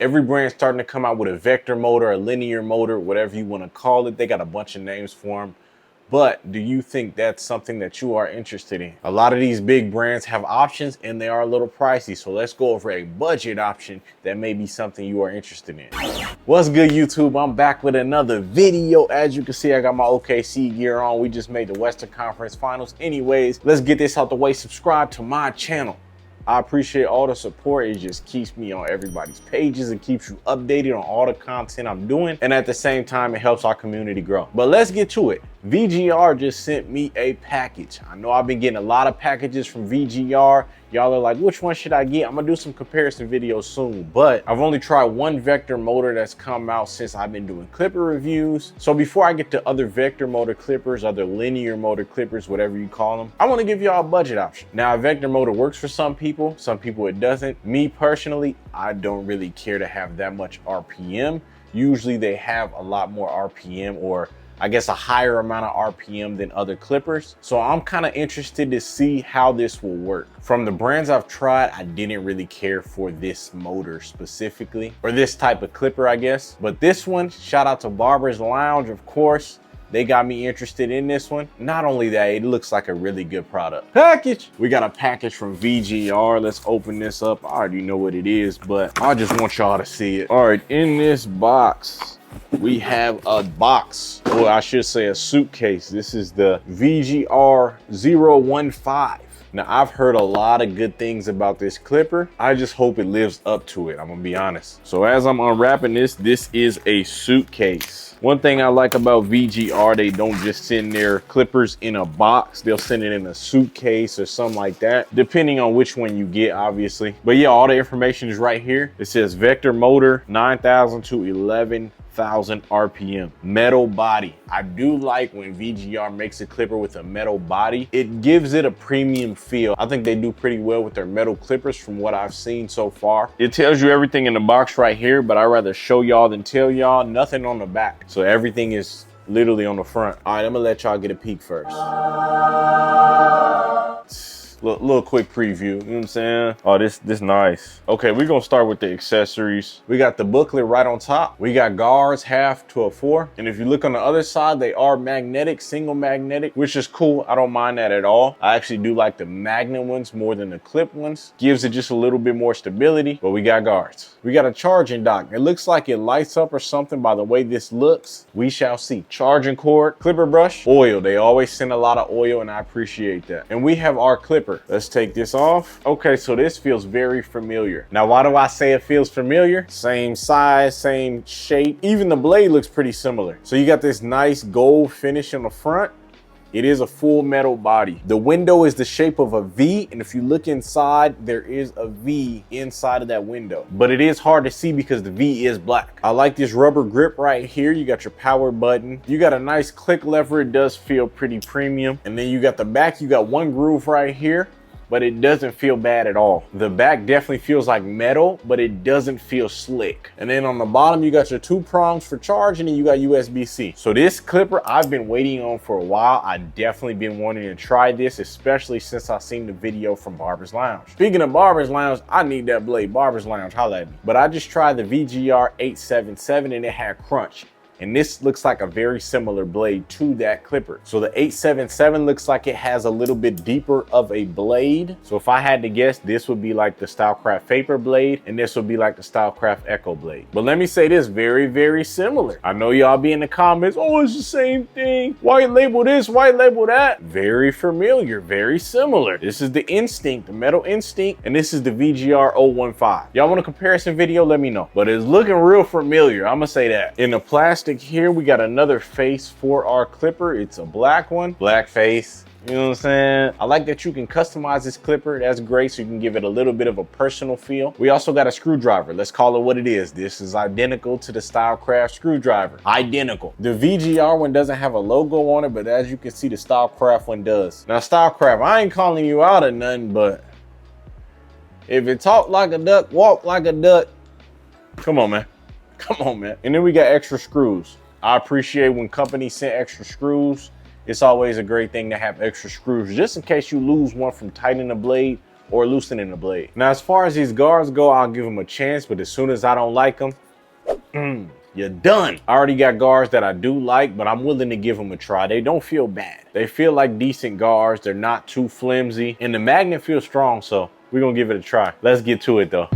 Every brand's starting to come out with a vector motor, a linear motor, whatever you want to call it. They got a bunch of names for them. But do you think that's something that you are interested in? A lot of these big brands have options and they are a little pricey. So let's go over a budget option that may be something you are interested in. What's good, YouTube? I'm back with another video. As you can see, I got my OKC gear on. We just made the Western Conference Finals. Anyways, let's get this out the way. Subscribe to my channel. I appreciate all the support. It just keeps me on everybody's pages and keeps you updated on all the content I'm doing. And at the same time, it helps our community grow. But let's get to it. VGR just sent me a package. I know I've been getting a lot of packages from VGR. Y'all are like, which one should I get? I'm gonna do some comparison videos soon, but I've only tried one vector motor that's come out since I've been doing clipper reviews. So before I get to other vector motor clippers, other linear motor clippers, whatever you call them, I wanna give y'all a budget option. Now, a vector motor works for some people it doesn't. Me personally, I don't really care to have that much RPM. Usually they have a lot more RPM, or I guess a higher amount of RPM than other clippers. So I'm kind of interested to see how this will work. From the brands I've tried, I didn't really care for this motor specifically, or this type of clipper, I guess. But this one, shout out to Barber's Lounge, of course. They got me interested in this one. Not only that, it looks like a really good product. Package! We got a package from VGR. Let's open this up. I already know what it is, but I just want y'all to see it. All right, in this box, we have a box, or I should say a suitcase. This is the VGR 015. Now, I've heard a lot of good things about this clipper. I just hope it lives up to it, I'm gonna be honest. So as I'm unwrapping this is a suitcase. One thing I like about VGR, they don't just send their clippers in a box. They'll send it in a suitcase or something like that, depending on which one you get, obviously. But yeah, all the information is right here. It says vector motor, 9,000 to 11,000 RPM. Metal body. I do like when VGR makes a clipper with a metal body. It gives it a premium feel. I think they do pretty well with their metal clippers from what I've seen so far. It tells you everything in the box right here, but I'd rather show y'all than tell y'all. Nothing on the back. So everything is literally on the front. All right, I'm gonna let y'all get a peek first. Little quick preview, you know what I'm saying? Oh, this nice. Okay, we're gonna start with the accessories. We got the booklet right on top. We got guards, half to a 4. And if you look on the other side, they are magnetic, single magnetic, which is cool. I don't mind that at all. I actually do like the magnet ones more than the clip ones. Gives it just a little bit more stability, but we got guards. We got a charging dock. It looks like it lights up or something by the way this looks. We shall see. Charging cord, clipper brush, oil. They always send a lot of oil and I appreciate that. And we have our clipper. Let's take this off. Okay, so this feels very familiar. Now, why do I say it feels familiar? Same size, same shape. Even the blade looks pretty similar. So you got this nice gold finish on the front. It is a full metal body. The window is the shape of a V, and if you look inside, there is a V inside of that window. But it is hard to see because the V is black. I like this rubber grip right here. You got your power button. You got a nice click lever. It does feel pretty premium. And then you got the back. You got one groove right here, but it doesn't feel bad at all. The back definitely feels like metal, but it doesn't feel slick. And then on the bottom, you got your 2 prongs for charging and you got USB-C. So this clipper, I've been waiting on for a while. I definitely been wanting to try this, especially since I seen the video from Barber's Lounge. Speaking of Barber's Lounge, I need that blade. Barber's Lounge, holla at me. But I just tried the VGR 877 and it had crunch. And this looks like a very similar blade to that clipper. So the 877 looks like it has a little bit deeper of a blade. So if I had to guess, this would be like the StyleCraft Vapor blade, and this would be like the StyleCraft Echo blade. But let me say this, very, very similar. I know y'all be in the comments, oh, it's the same thing. White label this, white label that. Very familiar, very similar. This is the Instinct, the Metal Instinct, and this is the VGR 015. Y'all want a comparison video? Let me know. But it's looking real familiar, I'm gonna say that. In the plastic here, we got another face for our clipper. It's a black one, black face. You know what I'm saying? I like that you can customize this clipper. That's great, so you can give it a little bit of a personal feel. We also got a screwdriver. Let's call it what it is. This is identical to the StyleCraft screwdriver. Identical. The VGR one doesn't have a logo on it, but as you can see, the StyleCraft one does. Now, StyleCraft, I ain't calling you out or nothing, but if it talk like a duck, walk like a duck, come on, man. Come on, man. And then we got extra screws. I appreciate when companies send extra screws. It's always a great thing to have extra screws just in case you lose one from tightening the blade or loosening the blade. Now, as far as these guards go, I'll give them a chance, but as soon as I don't like them, you're done. I already got guards that I do like, but I'm willing to give them a try. They don't feel bad. They feel like decent guards. They're not too flimsy, and the magnet feels strong, so we're gonna give it a try. Let's get to it though.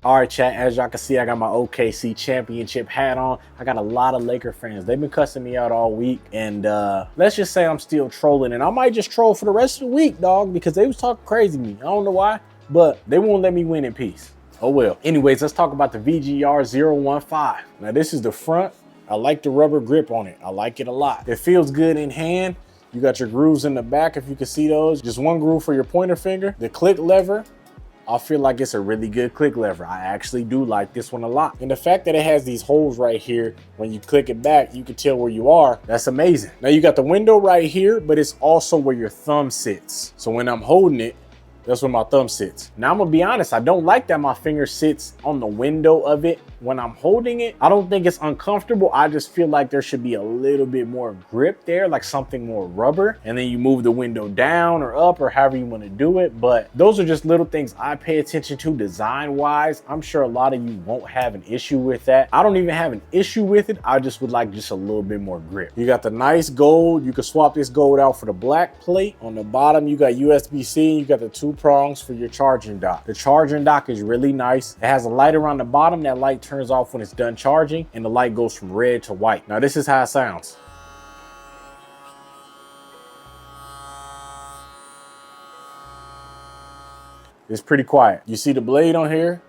All right, chat, as y'all can see, I got my OKC championship hat on. I got a lot of Laker fans. They've been cussing me out all week, and let's just say I'm still trolling, and I might just troll for the rest of the week, dog, because they was talking crazy to me. I don't know why, but they won't let me win in peace. Oh well. Anyways, let's talk about the VGR 015. Now, this is the front. I like the rubber grip on it. I like it a lot. It feels good in hand. You got your grooves in the back, if you can see those. Just one groove for your pointer finger. The click lever, I feel like it's a really good click lever. I actually do like this one a lot. And the fact that it has these holes right here, when you click it back, you can tell where you are. That's amazing. Now you got the window right here, but it's also where your thumb sits. So when I'm holding it, that's where my thumb sits. Now I'm gonna be honest, I don't like that my finger sits on the window of it when I'm holding it. I don't think it's uncomfortable. I just feel like there should be a little bit more grip there, like something more rubber. And then you move the window down or up or however you wanna do it. But those are just little things I pay attention to design wise. I'm sure a lot of you won't have an issue with that. I don't even have an issue with it. I just would like just a little bit more grip. You got the nice gold. You can swap this gold out for the black plate. On the bottom, you got USB-C. You got the 2 prongs for your charging dock. The charging dock is really nice. It has a light around the bottom. That light turns off when it's done charging, and the light goes from red to white. Now this is how it sounds. It's pretty quiet. You see the blade on here?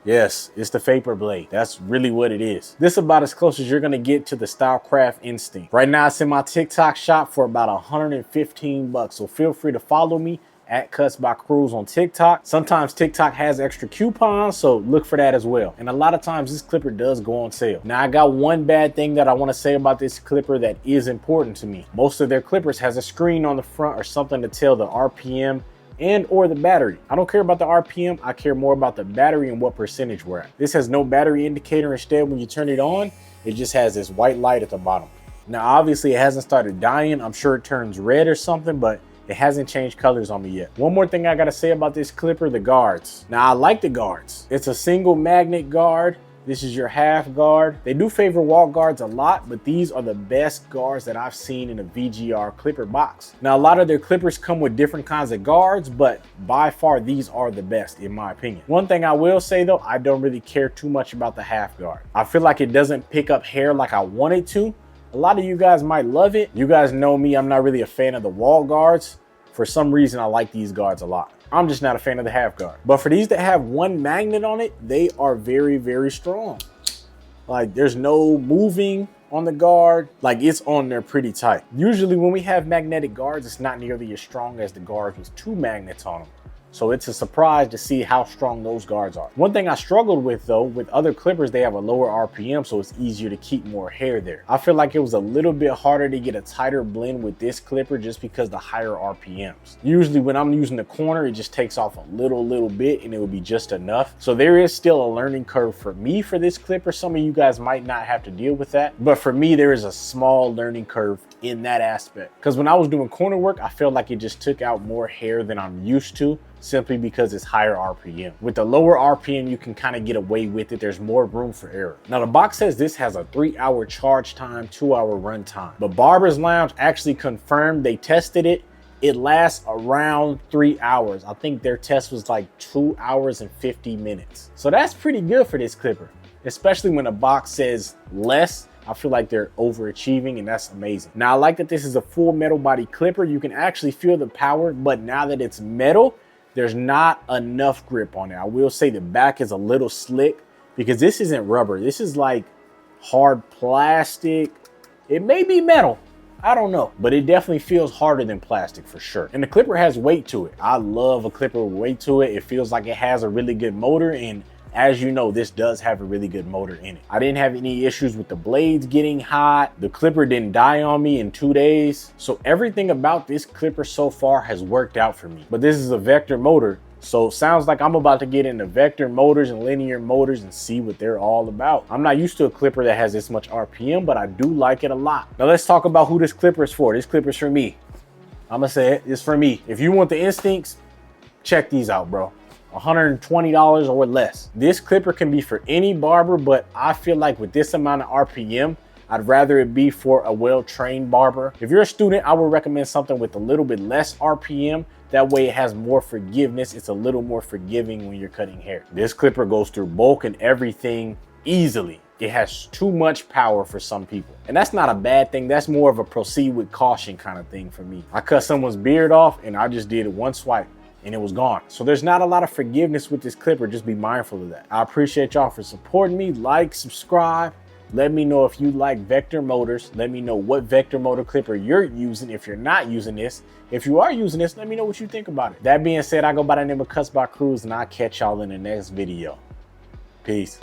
Yes, it's the vapor blade. That's really what it is. This is about as close as you're gonna get to the StyleCraft Instinct. Right now it's in my TikTok shop for about 115 bucks. So feel free to follow me at Cuts by Cruze on TikTok. Sometimes TikTok has extra coupons, so look for that as well. And a lot of times this clipper does go on sale. Now I got one bad thing that I want to say about this clipper that is important to me. Most of their clippers has a screen on the front or something to tell the RPM and or the battery. I don't care about the RPM, I care more about the battery and what percentage we're at. This has no battery indicator. Instead, when you turn it on, it just has this white light at the bottom. Now obviously it hasn't started dying. I'm sure it turns red or something, but it hasn't changed colors on me yet. One more thing I gotta say about this clipper, the guards. Now I like the guards. It's a single magnet guard. This is your half guard. They do favor wall guards a lot, but these are the best guards that I've seen in a VGR clipper box. Now a lot of their clippers come with different kinds of guards, but by far these are the best in my opinion. One thing I will say though, I don't really care too much about the half guard. I feel like it doesn't pick up hair like I want it to. A lot of you guys might love it. You guys know me, I'm not really a fan of the wall guards. For some reason, I like these guards a lot. I'm just not a fan of the half guard. But for these that have one magnet on it, they are very, very strong. Like there's no moving on the guard. Like it's on there pretty tight. Usually when we have magnetic guards, it's not nearly as strong as the guards with 2 magnets on them. So it's a surprise to see how strong those guards are. One thing I struggled with though, with other clippers, they have a lower RPM, so it's easier to keep more hair there. I feel like it was a little bit harder to get a tighter blend with this clipper just because the higher RPMs. Usually when I'm using the corner, it just takes off a little bit and it would be just enough. So there is still a learning curve for me for this clipper. Some of you guys might not have to deal with that, but for me, there is a small learning curve in that aspect. Because when I was doing corner work, I felt like it just took out more hair than I'm used to, simply because it's higher RPM. With the lower RPM, you can kind of get away with it. There's more room for error. Now the box says this has a 3-hour charge time, 2-hour run time. But Barber's Lounge actually confirmed, they tested it. It lasts around 3 hours. I think their test was like 2 hours and 50 minutes. So that's pretty good for this clipper, especially when a box says less I feel like they're overachieving, and that's amazing. Now, I like that this is a full metal body clipper. You can actually feel the power, but now that it's metal, there's not enough grip on it. I will say the back is a little slick because this isn't rubber. This is like hard plastic. It may be metal, I don't know, but it definitely feels harder than plastic for sure. And the clipper has weight to it. I love a clipper with weight to it. It feels like it has a really good motor, and as you know, this does have a really good motor in it. I didn't have any issues with the blades getting hot. The clipper didn't die on me in 2 days. So everything about this clipper so far has worked out for me. But this is a vector motor, so it sounds like I'm about to get into vector motors and linear motors and see what they're all about. I'm not used to a clipper that has this much RPM, but I do like it a lot. Now let's talk about who this clipper is for. This clipper is for me. I'm gonna say it, it's for me. If you want the Instincts, check these out, bro. $120 or less. This clipper can be for any barber, but I feel like with this amount of RPM, I'd rather it be for a well-trained barber. If you're a student, I would recommend something with a little bit less RPM. That way it has more forgiveness. It's a little more forgiving when you're cutting hair. This clipper goes through bulk and everything easily. It has too much power for some people. And that's not a bad thing. That's more of a proceed with caution kind of thing for me. I cut someone's beard off and I just did it one swipe and it was gone. So there's not a lot of forgiveness with this clipper. Just be mindful of that. I appreciate y'all for supporting me. Like, subscribe. Let me know if you like vector motors. Let me know what vector motor clipper you're using if you're not using this. If you are using this, let me know what you think about it. That being said, I go by the name of Cuts by Cruze, and I'll catch y'all in the next video. Peace.